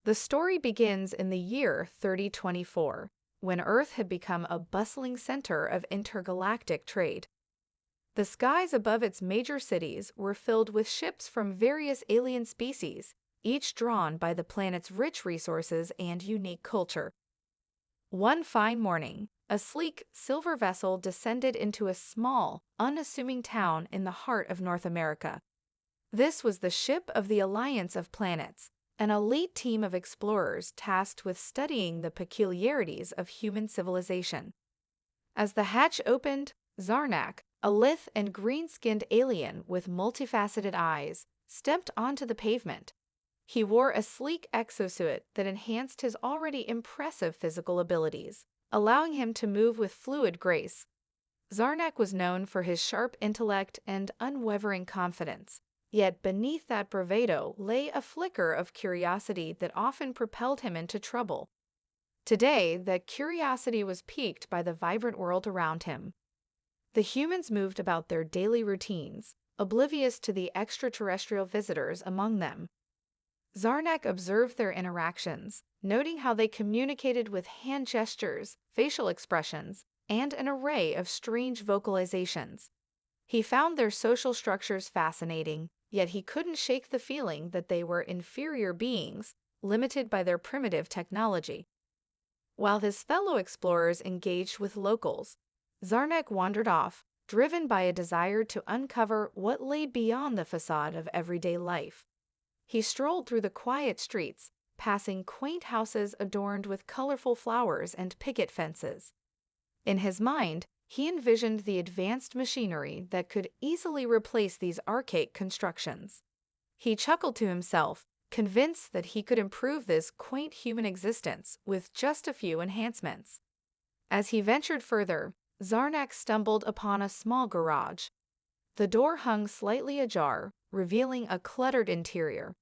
The story begins in the year 3024, when Earth had become a bustling center of intergalactic trade. The skies above its major cities were filled with ships from various alien species, each drawn by the planet's rich resources and unique culture. One fine morning, a sleek silver vessel descended into a small, unassuming town in the heart of North America. This was the ship of the Alliance of Planets, an elite team of explorers tasked with studying the peculiarities of human civilization. As the hatch opened, Zarnak, a lithe and green-skinned alien with multifaceted eyes, stepped onto the pavement. He wore a sleek exosuit that enhanced his already impressive physical abilities, allowing him to move with fluid grace. Zarnak was known for his sharp intellect and unwavering confidence, yet beneath that bravado lay a flicker of curiosity that often propelled him into trouble. Today, that curiosity was piqued by the vibrant world around him. The humans moved about their daily routines, oblivious to the extraterrestrial visitors among them. Zarnak observed their interactions, noting how they communicated with hand gestures, facial expressions, and an array of strange vocalizations. He found their social structures fascinating, yet he couldn't shake the feeling that they were inferior beings, limited by their primitive technology. While his fellow explorers engaged with locals, Zarnak wandered off, driven by a desire to uncover what lay beyond the facade of everyday life. He strolled through the quiet streets, passing quaint houses adorned with colorful flowers and picket fences. In his mind, he envisioned the advanced machinery that could easily replace these archaic constructions. He chuckled to himself, convinced that he could improve this quaint human existence with just a few enhancements. As he ventured further, Zarnak stumbled upon a small garage. The door hung slightly ajar, revealing a cluttered interior.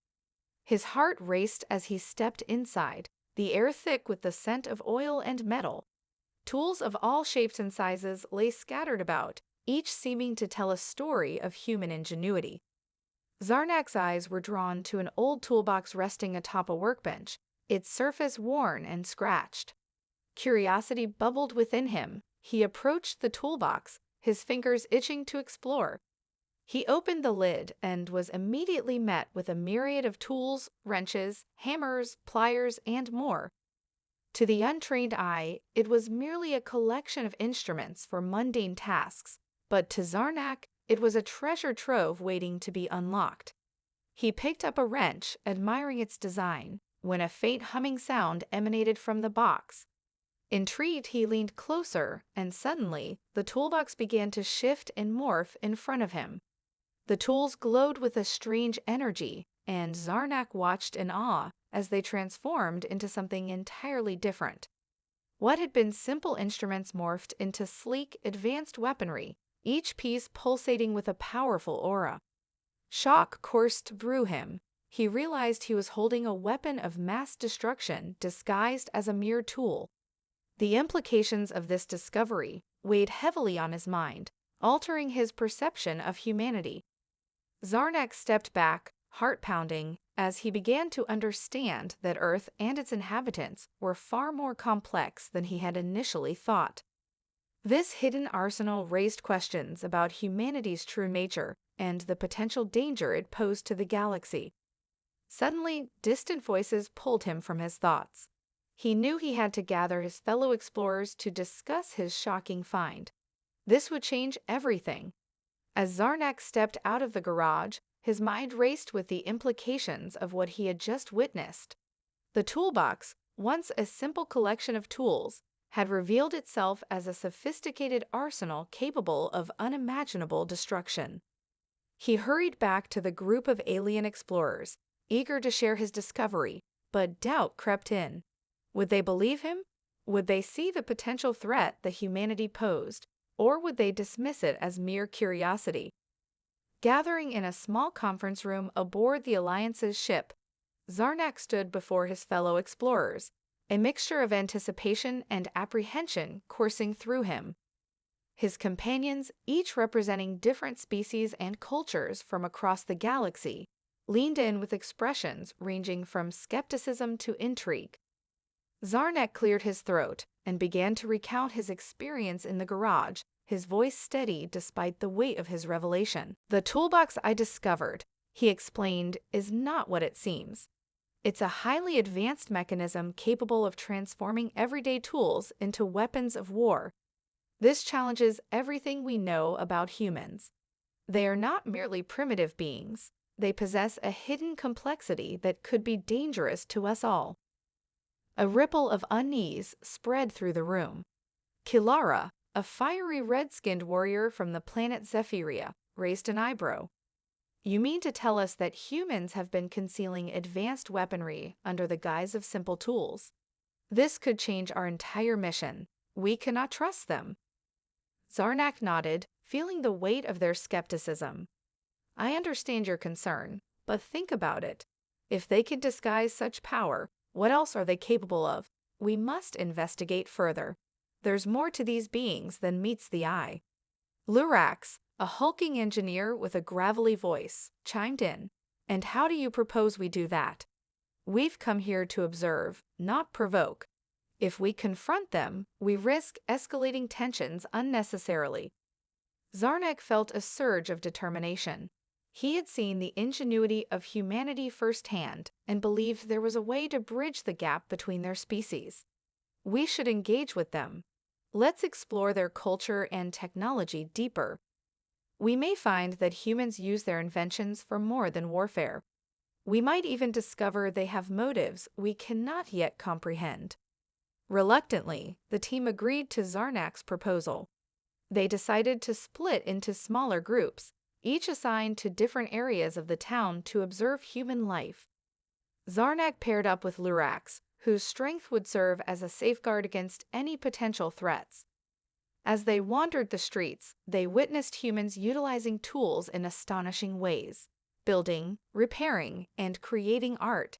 His heart raced as he stepped inside, the air thick with the scent of oil and metal. Tools of all shapes and sizes lay scattered about, each seeming to tell a story of human ingenuity. Zarnak's eyes were drawn to an old toolbox resting atop a workbench, its surface worn and scratched. Curiosity bubbled within him. He approached the toolbox, his fingers itching to explore. He opened the lid and was immediately met with a myriad of tools, wrenches, hammers, pliers, and more. To the untrained eye, it was merely a collection of instruments for mundane tasks, but to Zarnak, it was a treasure trove waiting to be unlocked. He picked up a wrench, admiring its design, when a faint humming sound emanated from the box. Intrigued, he leaned closer, and suddenly, the toolbox began to shift and morph in front of him. The tools glowed with a strange energy, and Zarnak watched in awe as they transformed into something entirely different. What had been simple instruments morphed into sleek, advanced weaponry, each piece pulsating with a powerful aura. Shock coursed through him. He realized he was holding a weapon of mass destruction disguised as a mere tool. The implications of this discovery weighed heavily on his mind, altering his perception of humanity. Zarnak stepped back, heart pounding, as he began to understand that Earth and its inhabitants were far more complex than he had initially thought. This hidden arsenal raised questions about humanity's true nature and the potential danger it posed to the galaxy. Suddenly, distant voices pulled him from his thoughts. He knew he had to gather his fellow explorers to discuss his shocking find. This would change everything. As Zarnak stepped out of the garage, his mind raced with the implications of what he had just witnessed. The toolbox, once a simple collection of tools, had revealed itself as a sophisticated arsenal capable of unimaginable destruction. He hurried back to the group of alien explorers, eager to share his discovery, but doubt crept in. Would they believe him? Would they see the potential threat that humanity posed, or would they dismiss it as mere curiosity? Gathering in a small conference room aboard the Alliance's ship, Zarnak stood before his fellow explorers, a mixture of anticipation and apprehension coursing through him. His companions, each representing different species and cultures from across the galaxy, leaned in with expressions ranging from skepticism to intrigue. Zarnak cleared his throat and began to recount his experience in the garage, his voice steady despite the weight of his revelation. "The toolbox I discovered," he explained, "is not what it seems. It's a highly advanced mechanism capable of transforming everyday tools into weapons of war. This challenges everything we know about humans. They are not merely primitive beings. They possess a hidden complexity that could be dangerous to us all." A ripple of unease spread through the room. Kilara, a fiery red-skinned warrior from the planet Zephyria, raised an eyebrow. "You mean to tell us that humans have been concealing advanced weaponry under the guise of simple tools? This could change our entire mission. We cannot trust them." Zarnak nodded, feeling the weight of their skepticism. "I understand your concern, but think about it. If they can disguise such power, what else are they capable of? We must investigate further. There's more to these beings than meets the eye." Lurax, a hulking engineer with a gravelly voice, chimed in. "And how do you propose we do that? We've come here to observe, not provoke. If we confront them, we risk escalating tensions unnecessarily." Zarnak felt a surge of determination. He had seen the ingenuity of humanity firsthand and believed there was a way to bridge the gap between their species. "We should engage with them. Let's explore their culture and technology deeper. We may find that humans use their inventions for more than warfare. We might even discover they have motives we cannot yet comprehend." Reluctantly, the team agreed to Zarnak's proposal. They decided to split into smaller groups, each assigned to different areas of the town to observe human life. Zarnak paired up with Lurax, whose strength would serve as a safeguard against any potential threats. As they wandered the streets, they witnessed humans utilizing tools in astonishing ways, building, repairing, and creating art.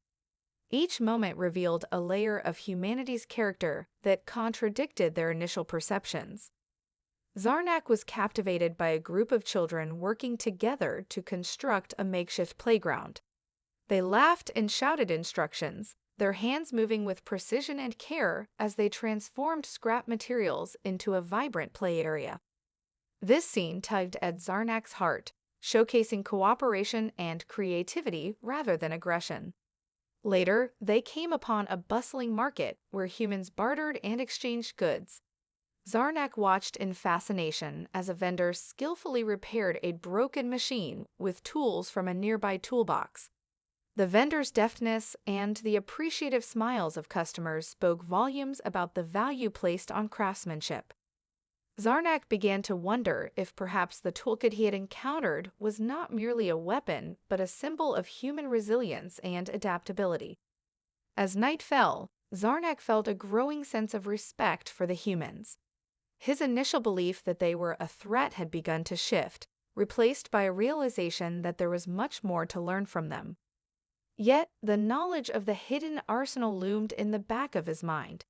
Each moment revealed a layer of humanity's character that contradicted their initial perceptions. Zarnak was captivated by a group of children working together to construct a makeshift playground. They laughed and shouted instructions, their hands moving with precision and care as they transformed scrap materials into a vibrant play area. This scene tugged at Zarnak's heart, showcasing cooperation and creativity rather than aggression. Later, they came upon a bustling market where humans bartered and exchanged goods. Zarnak watched in fascination as a vendor skillfully repaired a broken machine with tools from a nearby toolbox. The vendor's deftness and the appreciative smiles of customers spoke volumes about the value placed on craftsmanship. Zarnak began to wonder if perhaps the toolkit he had encountered was not merely a weapon, but a symbol of human resilience and adaptability. As night fell, Zarnak felt a growing sense of respect for the humans. His initial belief that they were a threat had begun to shift, replaced by a realization that there was much more to learn from them. Yet, the knowledge of the hidden arsenal loomed in the back of his mind.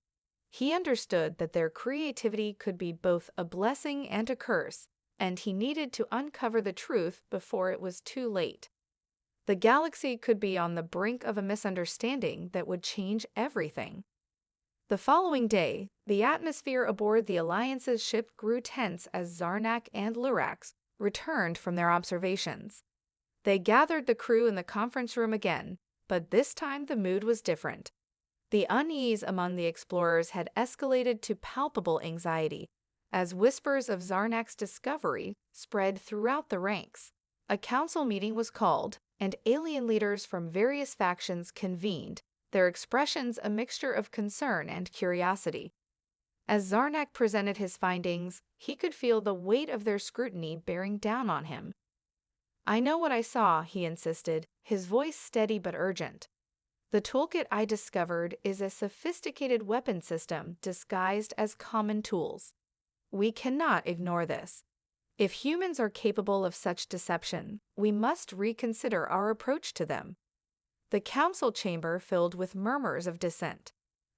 He understood that their creativity could be both a blessing and a curse, and he needed to uncover the truth before it was too late. The galaxy could be on the brink of a misunderstanding that would change everything. The following day, the atmosphere aboard the Alliance's ship grew tense as Zarnak and Lurax returned from their observations. They gathered the crew in the conference room again, but this time the mood was different. The unease among the explorers had escalated to palpable anxiety, as whispers of Zarnak's discovery spread throughout the ranks. A council meeting was called, and alien leaders from various factions convened, their expressions a mixture of concern and curiosity. As Zarnak presented his findings, he could feel the weight of their scrutiny bearing down on him. "I know what I saw," he insisted, his voice steady but urgent. "The toolkit I discovered is a sophisticated weapon system disguised as common tools. We cannot ignore this. If humans are capable of such deception, we must reconsider our approach to them." The council chamber filled with murmurs of dissent.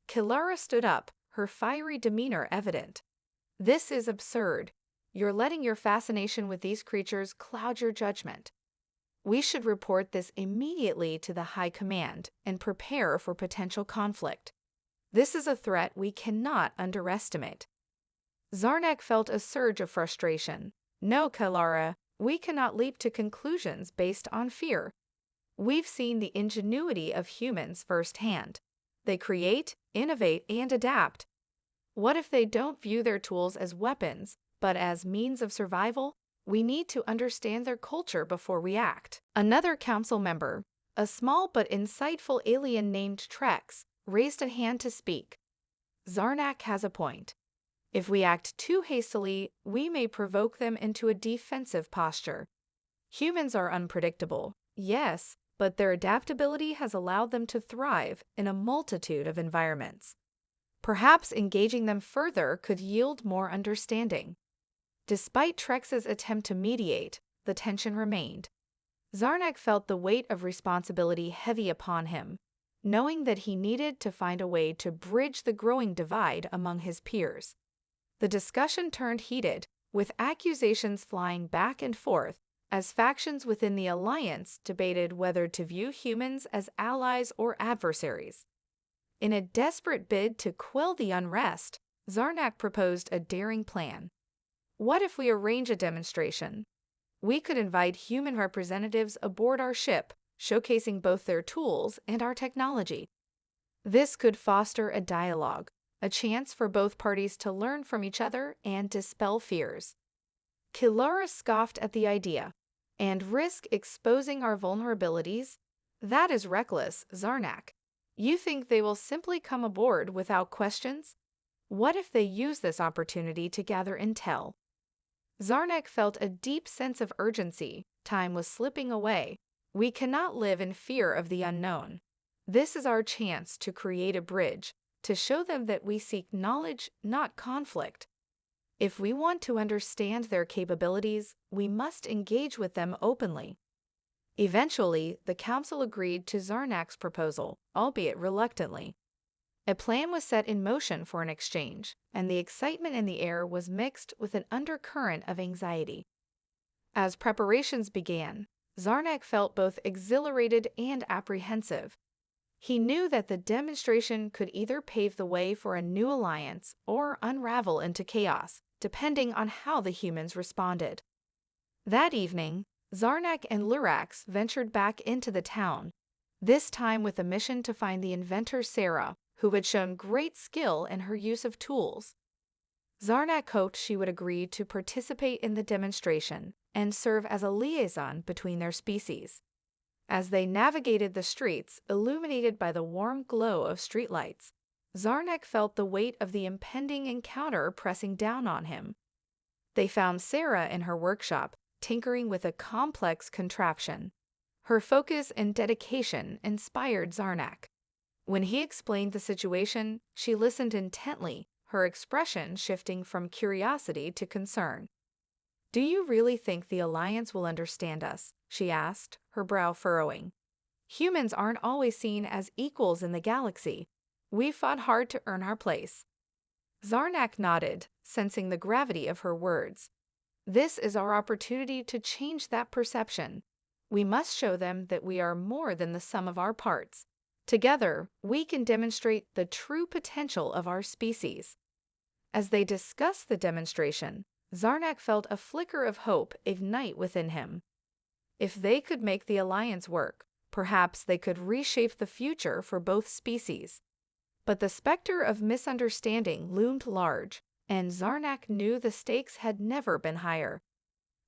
Kilara stood up, her fiery demeanor evident. "This is absurd. You're letting your fascination with these creatures cloud your judgment." We should report this immediately to the High Command and prepare for potential conflict. This is a threat we cannot underestimate. Zarnak felt a surge of frustration. No, Kalara, we cannot leap to conclusions based on fear. We've seen the ingenuity of humans firsthand. They create, innovate, and adapt. What if they don't view their tools as weapons, but as means of survival? We need to understand their culture before we act. Another council member, a small but insightful alien named Trex, raised a hand to speak. Zarnak has a point. If we act too hastily, we may provoke them into a defensive posture. Humans are unpredictable, yes, but their adaptability has allowed them to thrive in a multitude of environments. Perhaps engaging them further could yield more understanding. Despite Trex's attempt to mediate, the tension remained. Zarnak felt the weight of responsibility heavy upon him, knowing that he needed to find a way to bridge the growing divide among his peers. The discussion turned heated, with accusations flying back and forth as factions within the Alliance debated whether to view humans as allies or adversaries. In a desperate bid to quell the unrest, Zarnak proposed a daring plan. What if we arrange a demonstration? We could invite human representatives aboard our ship, showcasing both their tools and our technology. This could foster a dialogue, a chance for both parties to learn from each other and dispel fears. Kilara scoffed at the idea. And risk exposing our vulnerabilities? That is reckless, Zarnak. You think they will simply come aboard without questions? What if they use this opportunity to gather intel? Zarnak felt a deep sense of urgency. Time was slipping away. We cannot live in fear of the unknown. This is our chance to create a bridge, to show them that we seek knowledge, not conflict. If we want to understand their capabilities, we must engage with them openly. Eventually, the council agreed to Zarnak's proposal, albeit reluctantly. A plan was set in motion for an exchange, and the excitement in the air was mixed with an undercurrent of anxiety. As preparations began, Zarnak felt both exhilarated and apprehensive. He knew that the demonstration could either pave the way for a new alliance or unravel into chaos, depending on how the humans responded. That evening, Zarnak and Lurax ventured back into the town, this time with a mission to find the inventor Sarah, who had shown great skill in her use of tools. Zarnak hoped she would agree to participate in the demonstration and serve as a liaison between their species. As they navigated the streets illuminated by the warm glow of streetlights, Zarnak felt the weight of the impending encounter pressing down on him. They found Sarah in her workshop, tinkering with a complex contraption. Her focus and dedication inspired Zarnak. When he explained the situation, she listened intently, her expression shifting from curiosity to concern. "Do you really think the Alliance will understand us?" she asked, her brow furrowing. "Humans aren't always seen as equals in the galaxy. We fought hard to earn our place." Zarnak nodded, sensing the gravity of her words. "This is our opportunity to change that perception. We must show them that we are more than the sum of our parts. Together, we can demonstrate the true potential of our species." As they discussed the demonstration, Zarnak felt a flicker of hope ignite within him. If they could make the alliance work, perhaps they could reshape the future for both species. But the specter of misunderstanding loomed large, and Zarnak knew the stakes had never been higher.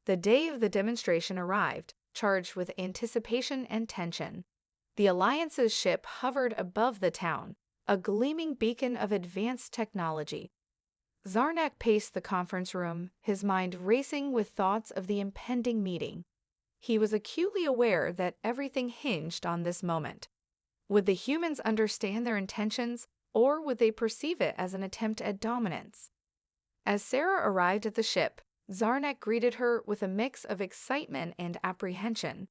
The day of the demonstration arrived, charged with anticipation and tension. The Alliance's ship hovered above the town, a gleaming beacon of advanced technology. Zarnak paced the conference room, his mind racing with thoughts of the impending meeting. He was acutely aware that everything hinged on this moment. Would the humans understand their intentions, or would they perceive it as an attempt at dominance? As Sarah arrived at the ship, Zarnak greeted her with a mix of excitement and apprehension.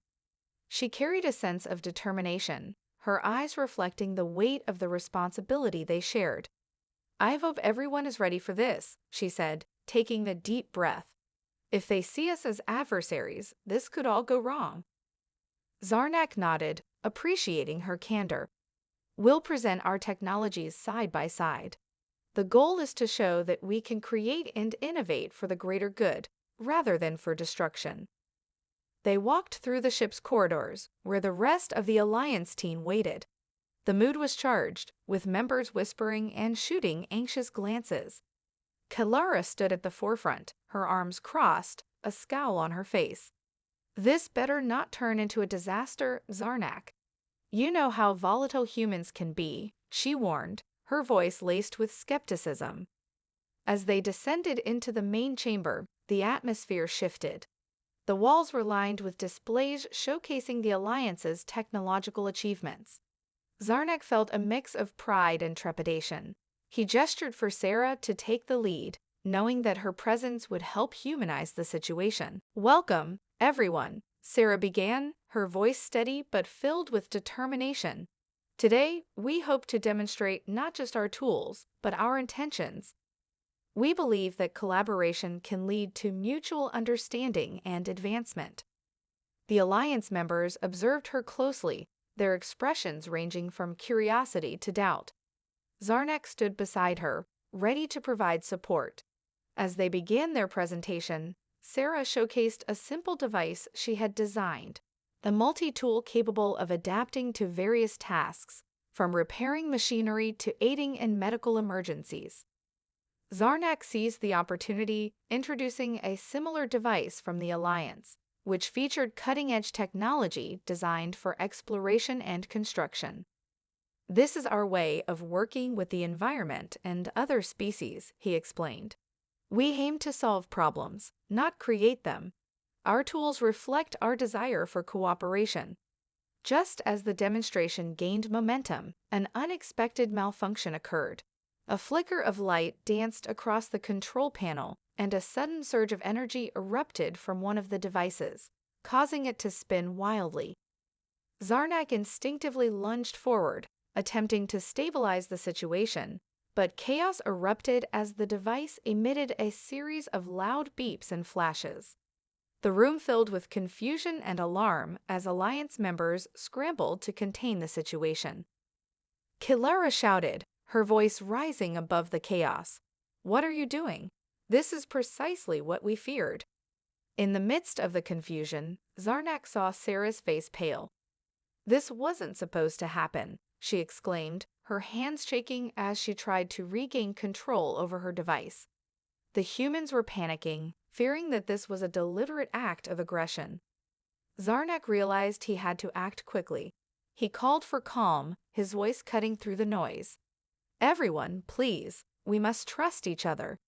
She carried a sense of determination, her eyes reflecting the weight of the responsibility they shared. "I hope everyone is ready for this," she said, taking a deep breath. "If they see us as adversaries, this could all go wrong." Zarnak nodded, appreciating her candor. We'll present our technologies side by side. The goal is to show that we can create and innovate for the greater good, rather than for destruction. They walked through the ship's corridors, where the rest of the Alliance team waited. The mood was charged, with members whispering and shooting anxious glances. Kalara stood at the forefront, her arms crossed, a scowl on her face. This better not turn into a disaster, Zarnak. You know how volatile humans can be, she warned, her voice laced with skepticism. As they descended into the main chamber, the atmosphere shifted. The walls were lined with displays showcasing the Alliance's technological achievements. Zarnak felt a mix of pride and trepidation. He gestured for Sarah to take the lead, knowing that her presence would help humanize the situation. "Welcome, everyone," Sarah began, her voice steady but filled with determination. "Today, we hope to demonstrate not just our tools, but our intentions. We believe that collaboration can lead to mutual understanding and advancement." The Alliance members observed her closely, their expressions ranging from curiosity to doubt. Zarnak stood beside her, ready to provide support. As they began their presentation, Sarah showcased a simple device she had designed, a multi-tool capable of adapting to various tasks, from repairing machinery to aiding in medical emergencies. Zarnak seized the opportunity, introducing a similar device from the Alliance, which featured cutting-edge technology designed for exploration and construction. "This is our way of working with the environment and other species," he explained. "We aim to solve problems, not create them. Our tools reflect our desire for cooperation." Just as the demonstration gained momentum, an unexpected malfunction occurred. A flicker of light danced across the control panel, and a sudden surge of energy erupted from one of the devices, causing it to spin wildly. Zarnak instinctively lunged forward, attempting to stabilize the situation, but chaos erupted as the device emitted a series of loud beeps and flashes. The room filled with confusion and alarm as Alliance members scrambled to contain the situation. Kalara shouted, her voice rising above the chaos. "What are you doing? This is precisely what we feared." In the midst of the confusion, Zarnak saw Sarah's face pale. "This wasn't supposed to happen," she exclaimed, her hands shaking as she tried to regain control over her device. The humans were panicking, fearing that this was a deliberate act of aggression. Zarnak realized he had to act quickly. He called for calm, his voice cutting through the noise. "Everyone, please, we must trust each other.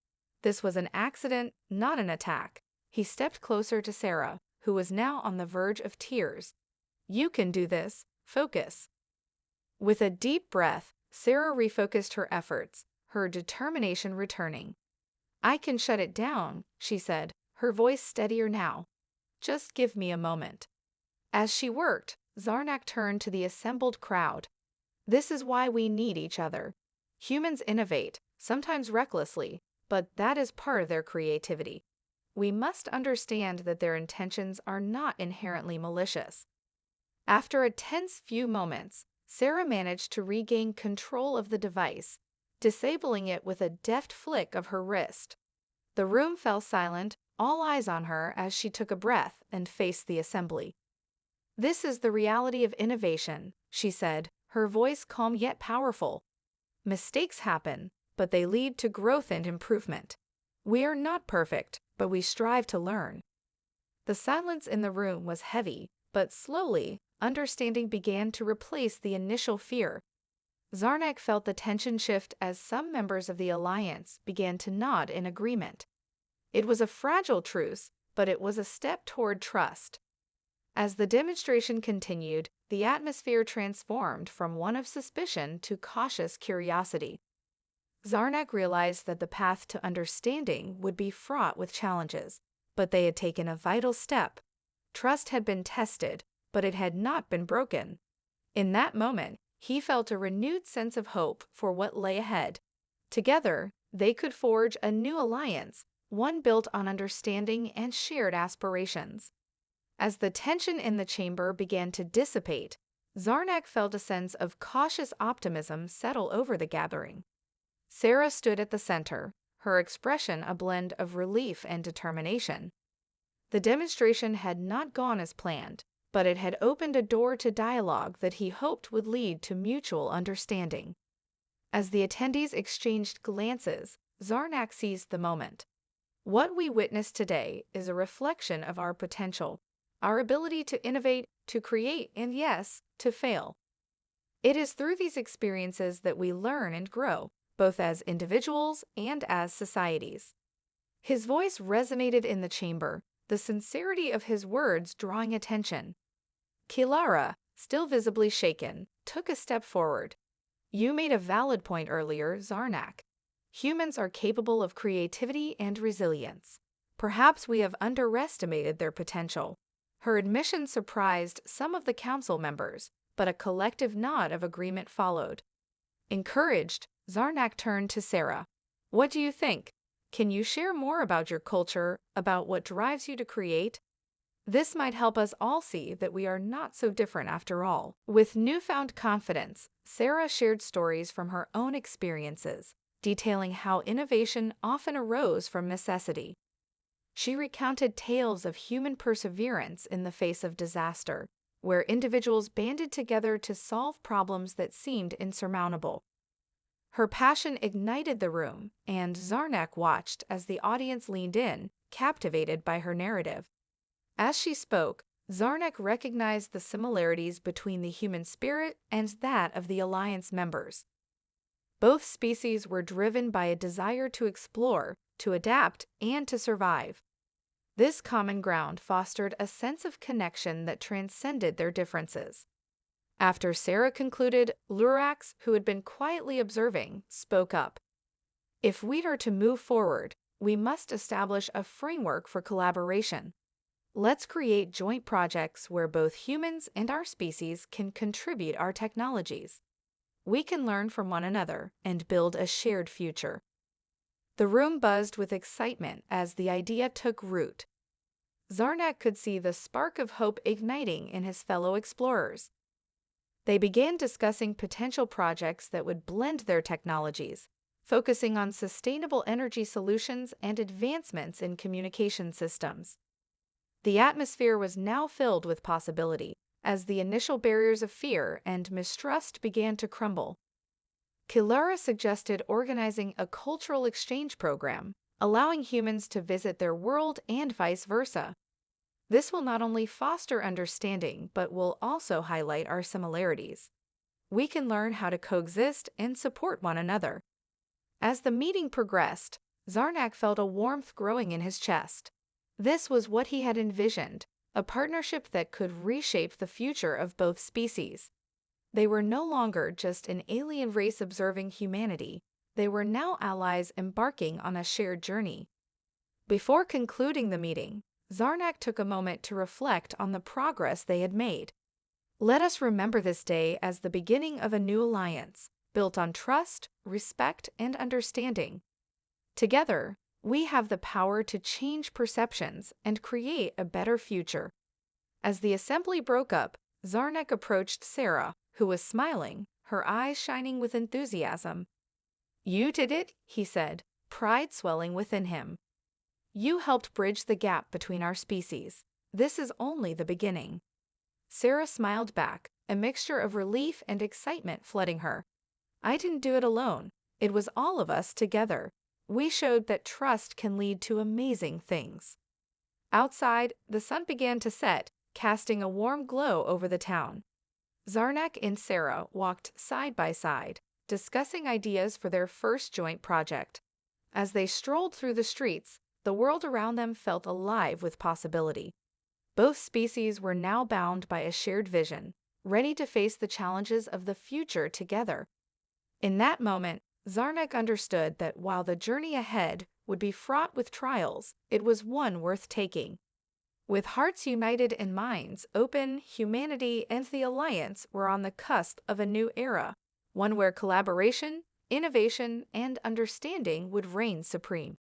This was an accident, not an attack." He stepped closer to Sarah, who was now on the verge of tears. "You can do this. Focus." With a deep breath, Sarah refocused her efforts, her determination returning. "I can shut it down," she said, her voice steadier now. "Just give me a moment." As she worked, Zarnak turned to the assembled crowd. "This is why we need each other. Humans innovate, sometimes recklessly, but that is part of their creativity. We must understand that their intentions are not inherently malicious." After a tense few moments, Sarah managed to regain control of the device, disabling it with a deft flick of her wrist. The room fell silent, all eyes on her as she took a breath and faced the assembly. "This is the reality of innovation," she said, her voice calm yet powerful. "Mistakes happen, but they lead to growth and improvement. We are not perfect, but we strive to learn." The silence in the room was heavy, but slowly, understanding began to replace the initial fear. Zarnak felt the tension shift as some members of the Alliance began to nod in agreement. It was a fragile truce, but it was a step toward trust. As the demonstration continued, the atmosphere transformed from one of suspicion to cautious curiosity. Zarnak realized that the path to understanding would be fraught with challenges, but they had taken a vital step. Trust had been tested, but it had not been broken. In that moment, he felt a renewed sense of hope for what lay ahead. Together, they could forge a new alliance, one built on understanding and shared aspirations. As the tension in the chamber began to dissipate, Zarnak felt a sense of cautious optimism settle over the gathering. Sarah stood at the center, her expression a blend of relief and determination. The demonstration had not gone as planned, but it had opened a door to dialogue that he hoped would lead to mutual understanding. As the attendees exchanged glances, Zarnak seized the moment. What we witnessed today is a reflection of our potential, our ability to innovate, to create, and yes, to fail. It is through these experiences that we learn and grow, both as individuals and as societies. His voice resonated in the chamber, the sincerity of his words drawing attention. Kilara, still visibly shaken, took a step forward. You made a valid point earlier, Zarnak. Humans are capable of creativity and resilience. Perhaps we have underestimated their potential. Her admission surprised some of the council members, but a collective nod of agreement followed. Encouraged, Zarnak turned to Sarah. What do you think? Can you share more about your culture, about what drives you to create? This might help us all see that we are not so different after all. With newfound confidence, Sarah shared stories from her own experiences, detailing how innovation often arose from necessity. She recounted tales of human perseverance in the face of disaster, where individuals banded together to solve problems that seemed insurmountable. Her passion ignited the room, and Zarnak watched as the audience leaned in, captivated by her narrative. As she spoke, Zarnak recognized the similarities between the human spirit and that of the Alliance members. Both species were driven by a desire to explore, to adapt, and to survive. This common ground fostered a sense of connection that transcended their differences. After Sarah concluded, Lurax, who had been quietly observing, spoke up. If we are to move forward, we must establish a framework for collaboration. Let's create joint projects where both humans and our species can contribute our technologies. We can learn from one another and build a shared future. The room buzzed with excitement as the idea took root. Zarnak could see the spark of hope igniting in his fellow explorers. They began discussing potential projects that would blend their technologies, focusing on sustainable energy solutions and advancements in communication systems. The atmosphere was now filled with possibility, as the initial barriers of fear and mistrust began to crumble. Kilara suggested organizing a cultural exchange program, allowing humans to visit their world and vice versa. This will not only foster understanding, but will also highlight our similarities. We can learn how to coexist and support one another. As the meeting progressed, Zarnak felt a warmth growing in his chest. This was what he had envisioned, a partnership that could reshape the future of both species. They were no longer just an alien race observing humanity. They were now allies embarking on a shared journey. Before concluding the meeting, Zarnak took a moment to reflect on the progress they had made. Let us remember this day as the beginning of a new alliance, built on trust, respect, and understanding. Together, we have the power to change perceptions and create a better future. As the assembly broke up, Zarnak approached Sarah, who was smiling, her eyes shining with enthusiasm. "You did it," he said, pride swelling within him. "You helped bridge the gap between our species. This is only the beginning." Sarah smiled back, a mixture of relief and excitement flooding her. "I didn't do it alone. It was all of us together. We showed that trust can lead to amazing things." Outside, the sun began to set, casting a warm glow over the town. Zarnak and Sarah walked side by side, discussing ideas for their first joint project. As they strolled through the streets, the world around them felt alive with possibility. Both species were now bound by a shared vision, ready to face the challenges of the future together. In that moment, Zarnak understood that while the journey ahead would be fraught with trials, it was one worth taking. With hearts united and minds open, humanity and the Alliance were on the cusp of a new era, one where collaboration, innovation, and understanding would reign supreme.